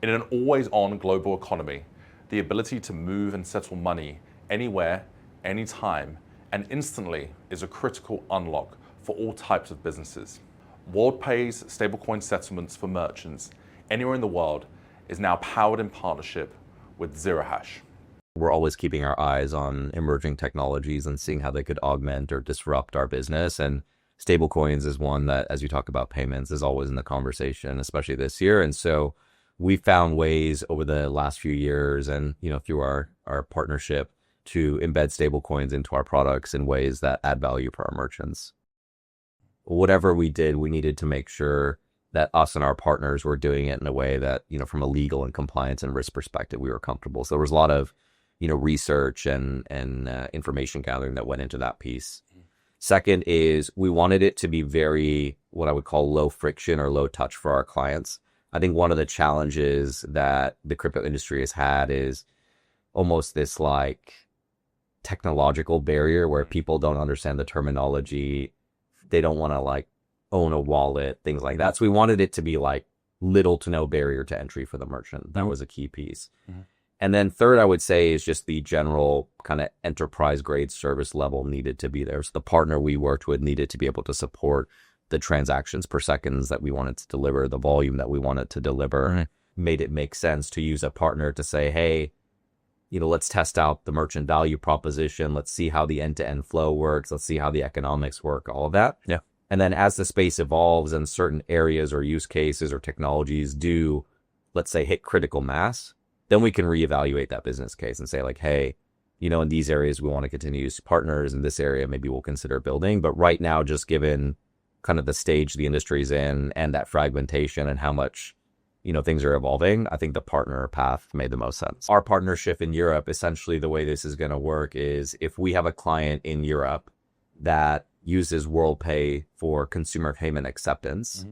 In an always-on global economy, the ability to move and settle money anywhere, anytime, and instantly is a critical unlock for all types of businesses. WorldPay's stablecoin settlements for merchants anywhere in the world is now powered in partnership with zerohash. We're always keeping our eyes on emerging technologies and seeing how they could augment or disrupt our business. And stablecoins is one that, as you talk about payments, is always in the conversation, especially this year. And so we found ways over the last few years and, through our partnership to embed stablecoins into our products in ways that add value for our merchants. Whatever we did, we needed to make sure that us and our partners were doing it in a way that, from a legal and compliance and risk perspective, we were comfortable. So there was a lot of, research and information gathering that went into that piece. Second is we wanted it to be very, what I would call low friction or low touch for our clients. I think one of the challenges that the crypto industry has had is almost this like technological barrier where people don't understand the terminology. They don't want to like own a wallet, things like that. So we wanted it to be like little to no barrier to entry for the merchant. That was a key piece. Mm-hmm. And then third, I would say, is just the general kind of enterprise grade service level needed to be there. So the partner we worked with needed to be able to support the transactions per seconds that we wanted to deliver, the volume that we wanted to deliver. Right. Made it make sense to use a partner to say, hey, let's test out the merchant value proposition. Let's see how the end-to-end flow works. Let's see how the economics work, all of that. Yeah. And then as the space evolves and certain areas or use cases or technologies do, let's say, hit critical mass, then we can reevaluate that business case and say like, hey, in these areas, we want to continue to use partners. In this area, maybe we'll consider building. But right now, just given kind of the stage the industry's in and that fragmentation and how much, things are evolving, I think the partner path made the most sense. Our partnership in Europe, essentially the way this is going to work is if we have a client in Europe that uses WorldPay for consumer payment acceptance, mm-hmm.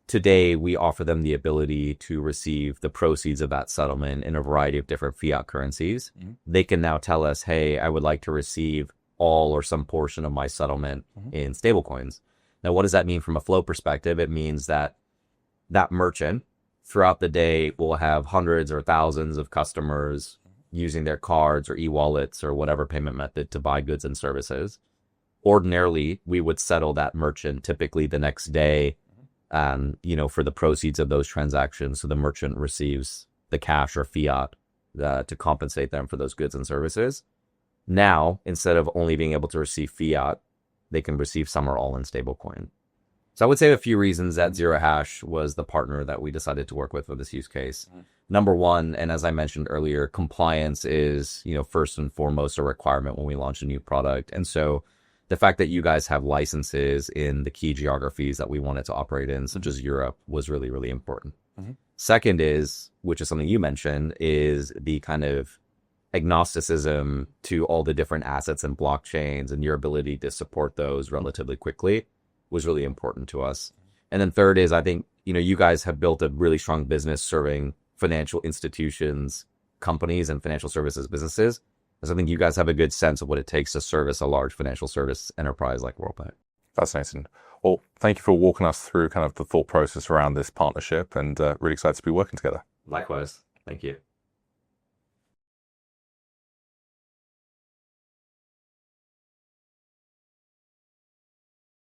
Today, we offer them the ability to receive the proceeds of that settlement in a variety of different fiat currencies. Mm-hmm. They can now tell us, hey, I would like to receive all or some portion of my settlement mm-hmm. in stablecoins. Now, what does that mean from a flow perspective? It means that that merchant throughout the day will have hundreds or thousands of customers using their cards or e-wallets or whatever payment method to buy goods and services. Ordinarily, we would settle that merchant typically the next day, for the proceeds of those transactions. So the merchant receives the cash or fiat to compensate them for those goods and services. Now, instead of only being able to receive fiat, they can receive some or all in stablecoin. So I would say a few reasons that zerohash was the partner that we decided to work with for this use case. Mm-hmm. Number one, and as I mentioned earlier, compliance is, first and foremost a requirement when we launch a new product. And so the fact that you guys have licenses in the key geographies that we wanted to operate in, such as Europe, was really, really important. Mm-hmm. Second is, which is something you mentioned, is the kind of agnosticism to all the different assets and blockchains and your ability to support those relatively quickly was really important to us. And then third is, I think, you guys have built a really strong business serving financial institutions, companies, and financial services businesses. Because I think you guys have a good sense of what it takes to service a large financial service enterprise like WorldPay. Fascinating. Well, thank you for walking us through kind of the thought process around this partnership and really excited to be working together. Likewise. Thank you.